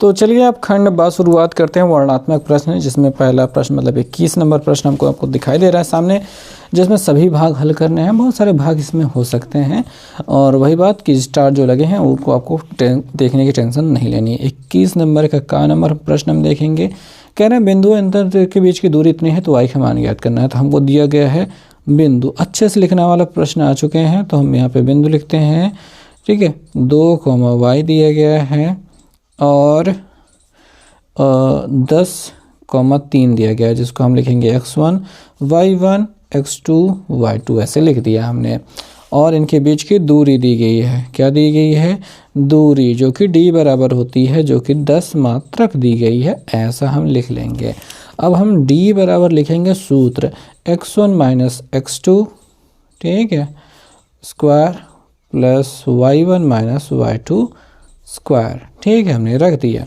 तो चलिए आप खंड बा शुरुआत करते हैं। वर्णनात्मक प्रश्न, जिसमें पहला प्रश्न मतलब 21 नंबर प्रश्न आपको दिखाई दे रहा है सामने, जिसमें सभी भाग हल करने हैं। बहुत सारे भाग इसमें हो सकते हैं और वही बात कि स्टार जो लगे हैं उनको आपको देखने की टेंशन नहीं लेनी है। 21 नंबर का नंबर प्रश्न हम देखेंगे। कह रहे हैं बिंदु अंतर के बीच की दूरी इतनी है तो y का मान ज्ञात करना है। तो हमको दिया गया है बिंदु, अच्छे से लिखने वाला प्रश्न आ चुके हैं तो हम यहाँ पे बिंदु लिखते हैं। ठीक है, 2, y दिया गया है और 10,3 दिया गया है, जिसको हम लिखेंगे x1 y1 x2 y2 ऐसे लिख दिया हमने। और इनके बीच की दूरी दी गई है। क्या दी गई है? दूरी, जो कि d बराबर होती है, जो कि 10 मात्रक दी गई है, ऐसा हम लिख लेंगे। अब हम d बराबर लिखेंगे सूत्र x1 माइनस x2, ठीक है, square plus y1 minus y2 square. ठीक है, हमने रख दिया।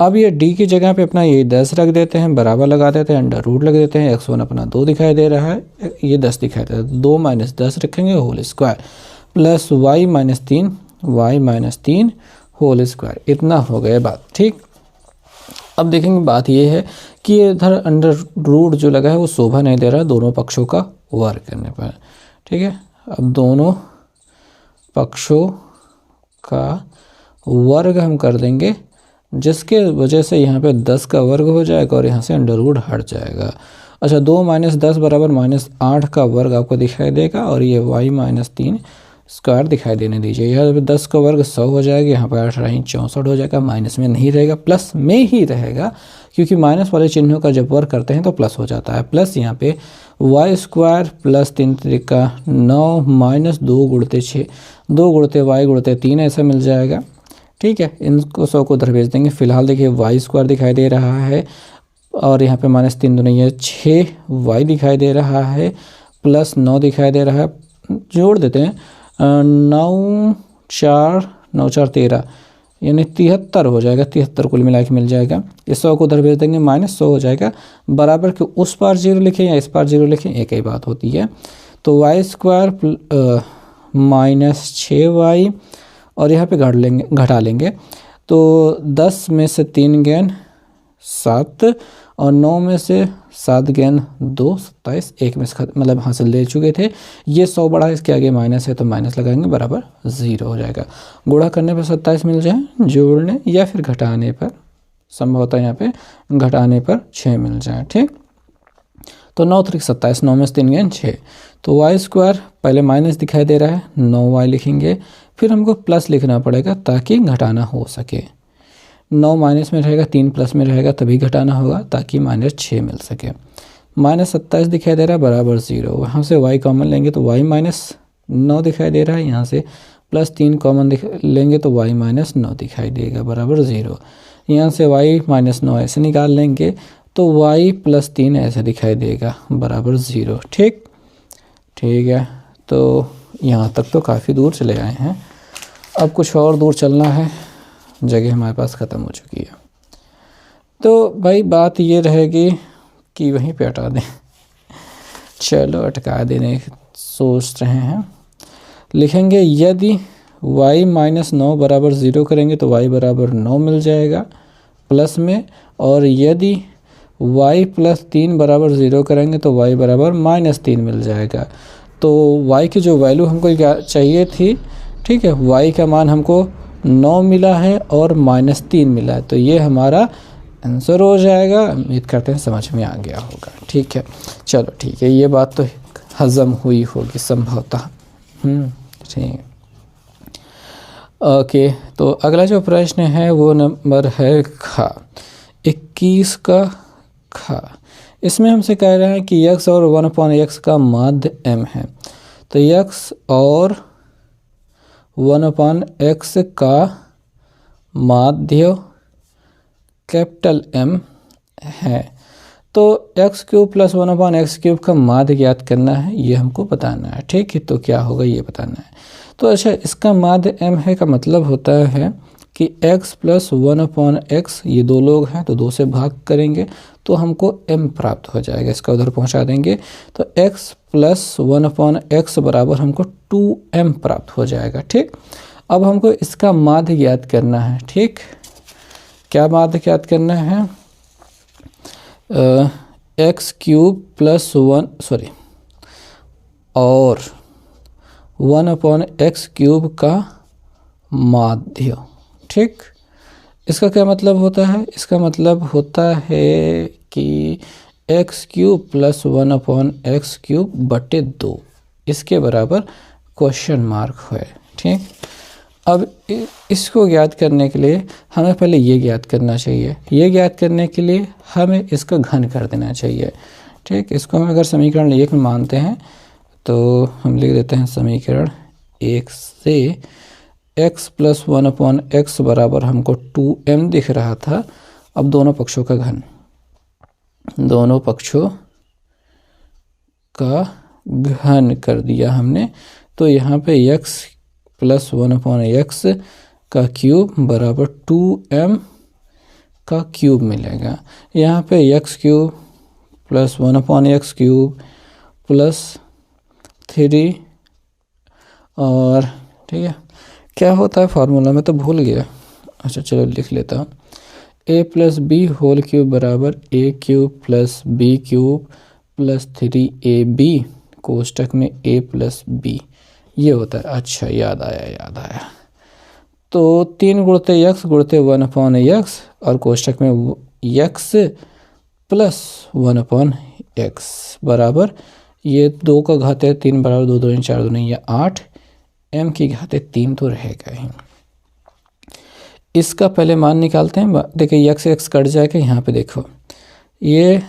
अब ये d की जगह पे अपना ये 10 रख देते हैं, बराबर लगा देते हैं, अंडर रूट लग देते हैं। x1 अपना 2 दिखाई दे रहा है, ये 10 दिखाई दे रहा है, 2 माइनस 10 रखेंगे whole square plus y minus 3 whole square. इतना हो गया बात। ठीक, अब देखेंगे बात ये है कि इधर अंडर रूट जो लगा है वो शोभा नहीं दे रहा है दोनों पक्षों का वर्ग करने पर। ठीक है, अब दोनों पक्षों का वर्ग हम कर देंगे, जिसके वजह से यहाँ पे 10 का वर्ग हो जाएगा और यहाँ से अंडर रूट हट जाएगा। अच्छा, 2 माइनस 10 बराबर -8 का वर्ग आपको दिखाई देगा और ये y माइनस 3 स्क्वायर दिखाई देने दीजिए। यहाँ पे 10 का वर्ग 100 हो जाएगा, यहाँ पर 18 64 हो जाएगा, माइनस में नहीं रहेगा, प्लस में ही रहेगा, क्योंकि माइनस वाले चिन्हों का जब वर्ग करते हैं तो प्लस हो जाता है। प्लस यहाँ पे y square plus 3 Trika 9 minus 2 गुणते 6, 2 गुणते y गुणते 3 ऐसा मिल जाएगा। ठीक है, इनको 100 को उधर भेज देंगे। फिलहाल देखिए y स्क्वायर दिखाई दे रहा है और यहाँ पे माइनस 3 दूनी है 6y दिखाई दे रहा है, प्लस 9 दिखाई दे रहा है। जोड़ देते हैं, 9 4 13 यानी 73 हो जाएगा। 73 कुल मिला के मिल जाएगा। इस 100 को उधर भेज देंगे, -100 हो जाएगा। बराबर के उस पार 0 लिखें या इस पार 0 लिखें, एक ही बात होती है। तो y स्क्वायर माइनस 6y और यहाँ पे घटा लेंगे तो 10 में से 3 गेन 7 और 9 में से 7 गेन 2 27, 1 में से मतलब हासिल दे चुके थे। ये 100 बड़ा है, इसके आगे माइनस है तो माइनस लगाएंगे, बराबर 0 हो जाएगा। गुणा करने पर 27 मिल जाए, जोड़ने या फिर घटाने पर, संभवतः यहाँ पे घटाने पर 6 मिल जाए। ठीक, तो 9 3 27, 9 में से 3 गेन 6, तो y स्क्वायर पहले माइनस दिखाई दे रहा है, 9y लिखेंगे, फिर हमको प्लस लिखना पड़ेगा ताकि घटाना हो सके। 9 माइनस में रहेगा, 3 प्लस में रहेगा, तभी घटाना होगा ताकि -6 मिल सके। -27 दिखाई दे रहा है, बराबर 0। वहाँ से y कॉमन लेंगे तो y -9 दिखाई दे रहा है, यहाँ से +3 कॉमन लेंगे तो y -9 दिखाई देगा, बराबर 0। यहाँ से y -9 ऐसे निकाल लेंगे तो y + 3 ऐसे दिखाई देगा, बराबर 0। ठीक है, तो यहाँ तक तो काफ़ी दूर चले आए हैं। अब कुछ और दूर चलना है, जगह हमारे पास ख़त्म हो चुकी है। तो भाई बात ये रहेगी कि वहीं पे हटा दें। चलो अटका देने सोच रहे हैं। लिखेंगे यदि y -9 बराबर 0 करेंगे तो y बराबर 9 मिल जाएगा प्लस में, और यदि y + 3 बराबर 0 करेंगे तो y बराबर -3 मिल जाएगा। तो y की जो वैल्यू हमको क्या चाहिए थी, ठीक है, y का मान हमको 9 मिला है और -3 मिला है, तो ये हमारा आंसर हो जाएगा। उम्मीद करते हैं समझ में आ गया होगा। ठीक है, चलो ठीक है, ये बात तो हज़म हुई होगी संभवतः। ठीक, ओके। तो अगला जो प्रश्न है वो नंबर है खा, 21 का खा। इसमें हमसे कह रहे हैं कि x और 1/x का माध्य m है। तो x और 1/x का माध्य कैपिटल M है। तो x³ + 1/x³ का माध्य ज्ञात करना है, ये हमको बताना है। ठीक है, तो क्या होगा ये बताना है। तो अच्छा, इसका माध्य m है का मतलब होता है कि x + 1/x, ये 2 लोग हैं तो 2 से भाग करेंगे तो हमको m प्राप्त हो जाएगा। इसका उधर पहुंचा देंगे तो x + 1/x बराबर हमको 2m प्राप्त हो जाएगा। ठीक, अब हमको इसका माध्य ज्ञात करना है। ठीक, क्या माध्य ज्ञात करना है? एक्स क्यूब प्लस 1 और 1/x क्यूब का माध्य। ठीक, इसका क्या मतलब होता है? इसका मतलब होता है कि x cube plus 1/x cube बटे 2 इसके बराबर क्वेश्चन मार्क है। ठीक, अब इसको ज्ञात करने के लिए हमें पहले ये ज्ञात करना चाहिए। ये ज्ञात करने के लिए हमें इसका घन कर देना चाहिए। ठीक, इसको हम अगर समीकरण 1 में मानते हैं तो हम लिख देते हैं समीकरण 1 से x प्लस 1/x बराबर हमको 2m दिख रहा था। अब दोनों पक्षों का घन, दोनों पक्षों का घन कर दिया हमने, तो यहाँ पे x प्लस 1/x का क्यूब बराबर 2m का क्यूब मिलेगा। यहाँ पे x cube plus 1/x cube plus 3 और ठीक है, क्या होता है फार्मूला में तो भूल गया। अच्छा चलो लिख लेता हूँ, a plus b whole cube बराबर a cube plus b cube plus 3ab कोष्टक में a प्लस b, ये होता है। अच्छा याद आया। तो 3 गुणते x गुणते 1/x और कोष्टक में x प्लस 1/x बराबर ये 2 का घाते 3 बराबर 2 2 4 2 ये 8 m की घाते 3 तो रहेगा ही। इसका पहले मान निकालते हैं। देखिए x कट जाएगा, यहाँ पे देखो ये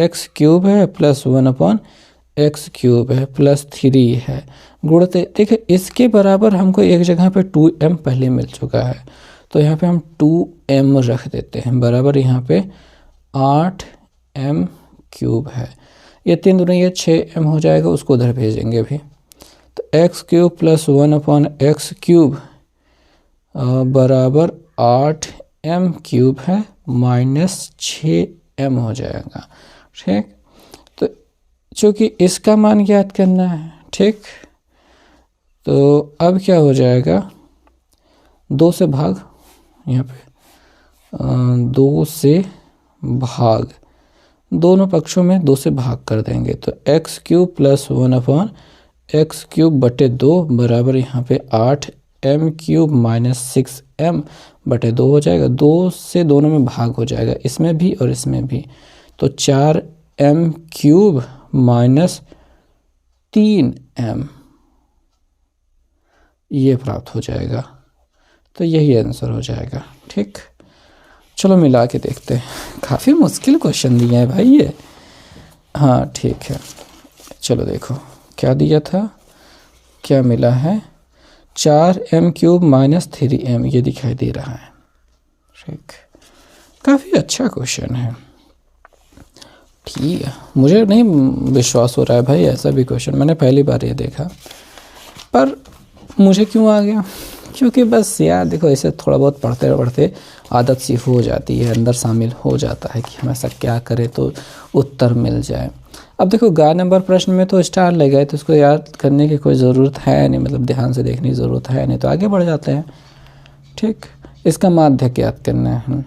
x क्यूब है प्लस 1/x क्यूब है प्लस 3 है गुणते, देखिए इसके बराबर हमको एक जगह पे 2m पहले मिल चुका है, तो यहाँ पे हम 2m रख देते हैं बराबर यहाँ पे 8m क्यूब है। ये 3 दूनी ये 6m हो जाएगा, उसको उधर भेजेंगे भी। तो x cube plus 1/x cube बराबर 8m क्यूब है माइनस 6m हो जाएगा। ठीक, तो चूँकि इसका मान ज्ञात करना है, ठीक, तो अब क्या हो जाएगा, 2 से भाग, यहाँ पे 2 से भाग, दोनों पक्षों में 2 से भाग कर देंगे, तो x cube plus 1/x cube बटे 2 बराबर यहाँ पे 8m क्यूब माइनस 6m बटे 2 हो जाएगा। 2 से दोनों में भाग हो जाएगा, इसमें भी और इसमें भी, तो 4m क्यूब माइनस 3m ये प्राप्त हो जाएगा। तो यही आंसर हो जाएगा। ठीक, चलो मिला के देखते हैं। काफ़ी मुश्किल क्वेश्चन दिए हैं भाई ये। हाँ ठीक है, चलो देखो क्या दिया था, क्या मिला है, 4m क्यूब माइनस 3m ये दिखाई दे रहा है। ठीक, काफ़ी अच्छा क्वेश्चन है। ठीक है, मुझे नहीं विश्वास हो रहा है भाई, ऐसा भी क्वेश्चन मैंने पहली बार ये देखा, पर मुझे क्यों आ गया, क्योंकि बस यार देखो ऐसे थोड़ा बहुत पढ़ते पढ़ते आदत सी हो जाती है, अंदर शामिल हो जाता है कि हम ऐसा क्या करें तो उत्तर मिल जाए। अब देखो गा नंबर प्रश्न में तो स्टार ले गए, तो इसको याद करने की कोई ज़रूरत है नहीं, मतलब ध्यान से देखने की ज़रूरत है नहीं, तो आगे बढ़ जाते हैं। ठीक, इसका माध्य ज्ञात करना है।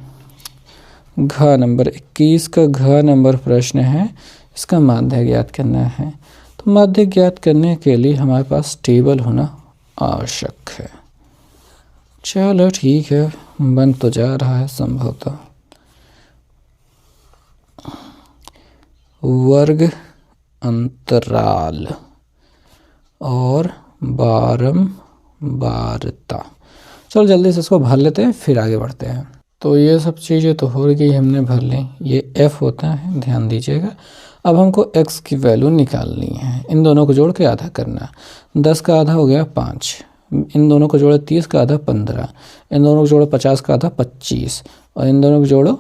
घ नंबर 21 का घ नंबर प्रश्न है, इसका माध्य ज्ञात करना है। तो माध्य ज्ञात करने के लिए हमारे पास टेबल होना आवश्यक है। चलो ठीक है, बन तो जा रहा है संभवतः। वर्ग अंतराल और बारंबारता, चलो जल्दी से इसको भर लेते हैं फिर आगे बढ़ते हैं। तो ये सब चीज़ें तो हो गई, हमने भर ली। ये f होता है, ध्यान दीजिएगा। अब हमको x की वैल्यू निकालनी है, इन दोनों को जोड़ के आधा करना। 10 का आधा हो गया 5, इन दोनों को जोड़ो 30 का आधा 15, इन दोनों को जोड़ो 50 का आधा 25, और इन दोनों को जोड़ो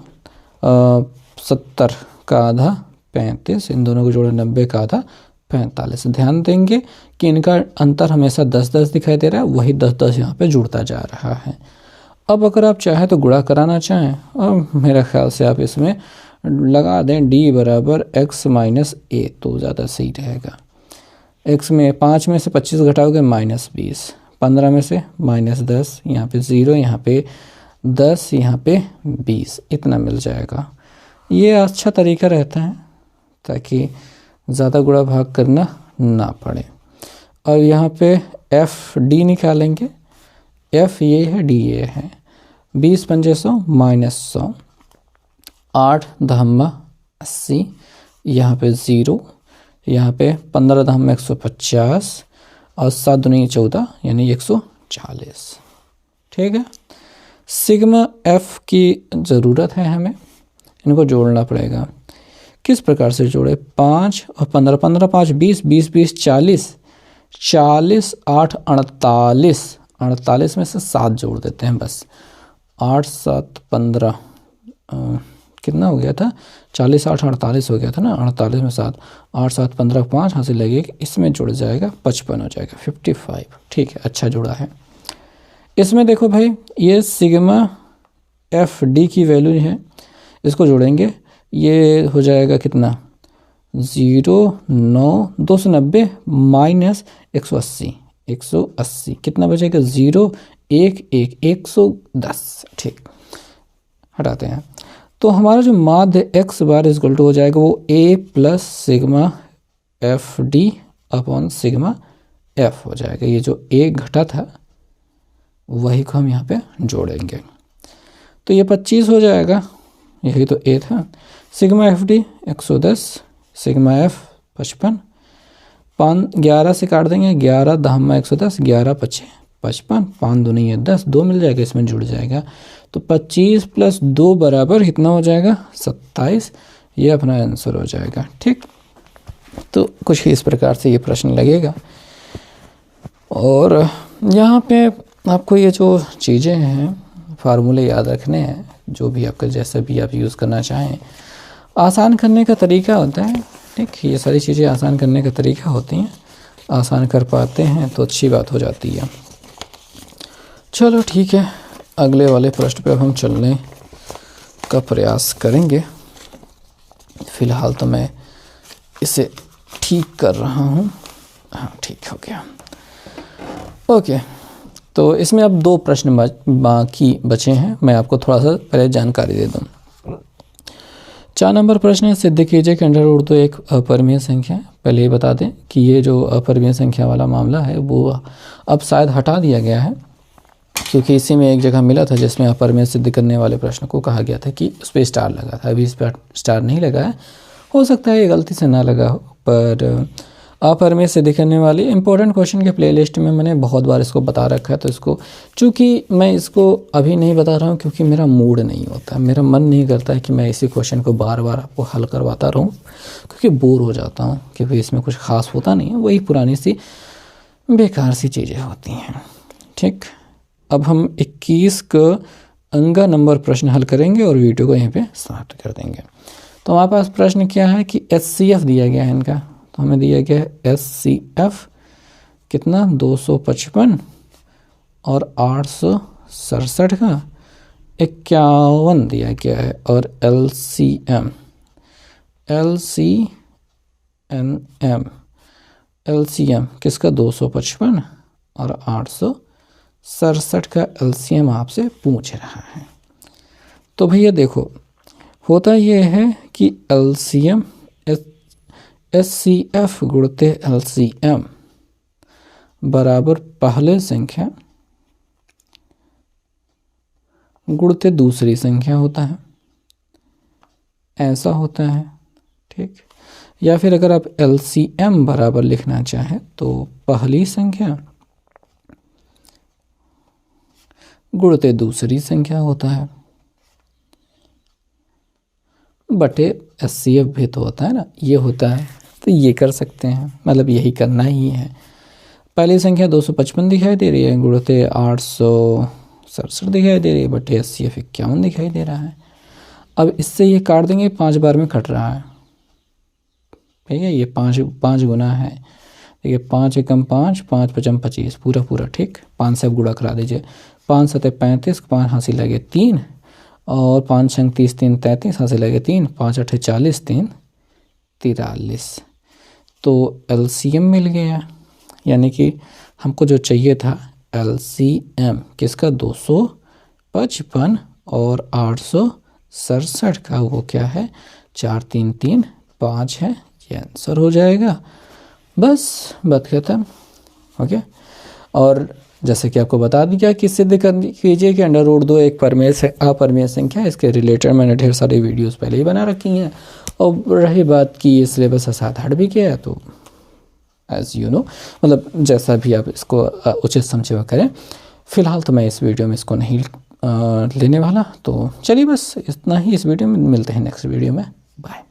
70 का आधा 35, इन दोनों को जोड़ो 90 का आधा 45। ध्यान देंगे कि इनका अंतर हमेशा 10-10 दिखाई दे रहा है, वही 10-10 यहाँ पे जुड़ता जा रहा है। अब अगर आप चाहें तो गुणा कराना चाहें, और मेरा ख्याल से आप इसमें लगा दें d बराबर x माइनस a, तो ज़्यादा सही रहेगा। x में 5 में से 25 घटाओगे -20, 15 में से -10, यहाँ पे 0, यहाँ पे 10 यहाँ पे 20, इतना मिल जाएगा। ये अच्छा तरीका रहता है ताकि ज़्यादा गुणा भाग करना ना पड़े। और यहाँ पे एफ डी निकालेंगे, एफ ये है, डी ये है। 20 पंजे 100 माइनस 100, 8 दहम्मा 80, यहाँ पे 0, यहाँ पे 15 दहम्मा 150 और 7 दूनी 14 यानी 140। ठीक है, सिग्मा एफ की ज़रूरत है हमें, इनको जोड़ना पड़ेगा। किस प्रकार से जोड़े? 5 और 15, 15 5 20, 20 20 40, 40 8 48, 48 में से 7 जोड़ देते हैं बस। 8 7 15 कितना हो गया था? 40 8 48 हो गया था ना। 48 में 7, 8 7 15 5 हासिल लगेगा, इसमें जुड़ जाएगा 55 हो जाएगा 55। ठीक है, अच्छा जुड़ा है। इसमें देखो भाई, ये सिग्मा एफ डी की वैल्यू है, इसको जोड़ेंगे, ये हो जाएगा कितना? 0 9 290 माइनस 180, 180 कितना बचेगा? 0 1 1 110। ठीक, हटाते हैं। तो हमारा जो माध्य x बार इक्वल टू हो जाएगा वो a plus sigma F D upon sigma F हो जाएगा। ये जो a घटा था वही को हम यहाँ पे जोड़ेंगे, तो ये 25 हो जाएगा, यही तो a था। Sigma F D 110, sigma F 55, 11 से काट देंगे, 11 दहम्मा 110, 11 5 55, 5 दूनी है 10, 2 मिल जाएगा, इसमें जुड़ जाएगा। तो 25 प्लस 2 बराबर कितना हो जाएगा? 27। ये अपना आंसर हो जाएगा। ठीक, तो कुछ इस प्रकार से ये प्रश्न लगेगा। और यहाँ पे आपको ये जो चीज़ें हैं, फार्मूले याद रखने हैं, जो भी आपका जैसा भी आप यूज़ करना चाहें, आसान करने का तरीका होता है। ठीक, ये सारी चीज़ें आसान करने का तरीका होती हैं, आसान कर पाते हैं तो अच्छी बात हो जाती है। चलो ठीक है, अगले वाले प्रश्न पे अब हम चलने का प्रयास करेंगे। फ़िलहाल तो मैं इसे ठीक कर रहा हूँ। हाँ, ठीक हो गया। ओके, तो इसमें अब 2 प्रश्न बाकी बचे हैं, मैं आपको थोड़ा सा पहले जानकारी दे दूँ। 4 नंबर प्रश्न है, सिद्ध कीजिए कि अंडर रूट 2 एक अपरिमेय संख्या है। पहले ये बता दें कि ये जो अपरिमेय संख्या वाला मामला है वो अब शायद हटा दिया गया है, क्योंकि इसी में एक जगह मिला था जिसमें अपरिमेय सिद्ध करने वाले प्रश्न को कहा गया था कि उस पर स्टार लगा था। अभी इस पर स्टार नहीं लगा है, हो सकता है ये गलती से ना लगा हो, पर अपरिमेय सिद्ध करने वाली इंपॉर्टेंट क्वेश्चन के प्लेलिस्ट में मैंने बहुत बार इसको बता रखा है। तो इसको, चूँकि मैं इसको अभी नहीं बता रहा हूँ क्योंकि मेरा मूड नहीं होता, मेरा मन नहीं करता है कि मैं इसी क्वेश्चन को बार बार आपको हल करवाता रहूँ, क्योंकि बोर हो जाता हूँ, क्योंकि इसमें कुछ खास होता नहीं है, वही पुरानी सी बेकार सी चीज़ें होती हैं। ठीक, अब हम 21 का अंगा नंबर प्रश्न हल करेंगे और वीडियो को यहीं पे समाप्त कर देंगे। तो हमारे पास प्रश्न क्या है कि HCF दिया गया है इनका, तो हमें दिया गया है HCF कितना? 255 और 867 का 51 दिया गया है। और LCM किसका? 255 और 867 का LCM आपसे पूछ रहा है। तो भैया देखो, होता ये है कि LCM HCF गुणते LCM बराबर पहले संख्या गुणते दूसरी संख्या होता है, ऐसा होता है। ठीक, या फिर अगर आप LCM बराबर लिखना चाहें तो पहली संख्या गुणते दूसरी संख्या होता है, बटे HCF भी तो होता है ना, ये होता है। तो ये कर सकते हैं, मतलब यही करना ही है। पहली संख्या 255 दिखाई दे रही है, गुणते 867 दिखाई दे रही है, बटे HCF 51 दिखाई दे रहा है। अब इससे ये काट देंगे, 5 बार में कट रहा है, ठीक है, ये 5 गुना है। देखिए 5 एकम 5, 5 पचम 25, पूरा। ठीक, 5 से अब गुणा करा दीजिए, 5 सते 35, 5 हासिल लगे 3 और 5 छंग 30, 3 33 हासिल लगे 3, 5 8 40, 3 43। तो LCM मिल गया, यानी कि हमको जो चाहिए था LCM किसका? 55 और 867 का वो क्या है 4335 है, ये आंसर हो जाएगा। बस बात खत्म। ओके, और जैसे कि आपको बता दिया कि सिद्ध कीजिए कि अंडर रूट 2 एक अपरिमेय संख्या है। इसके रिलेटेड मैंने ढेर सारी वीडियोस पहले ही बना रखी हैं। और रही बात कि ये सिलेबस साथ हट भी गया है, तो एज यू नो मतलब जैसा भी आप इसको उचित समझे हुआ करें। फ़िलहाल तो मैं इस वीडियो में इसको नहीं लेने वाला। तो चलिए बस इतना ही इस वीडियो में, मिलते हैं नेक्स्ट वीडियो में। बाय।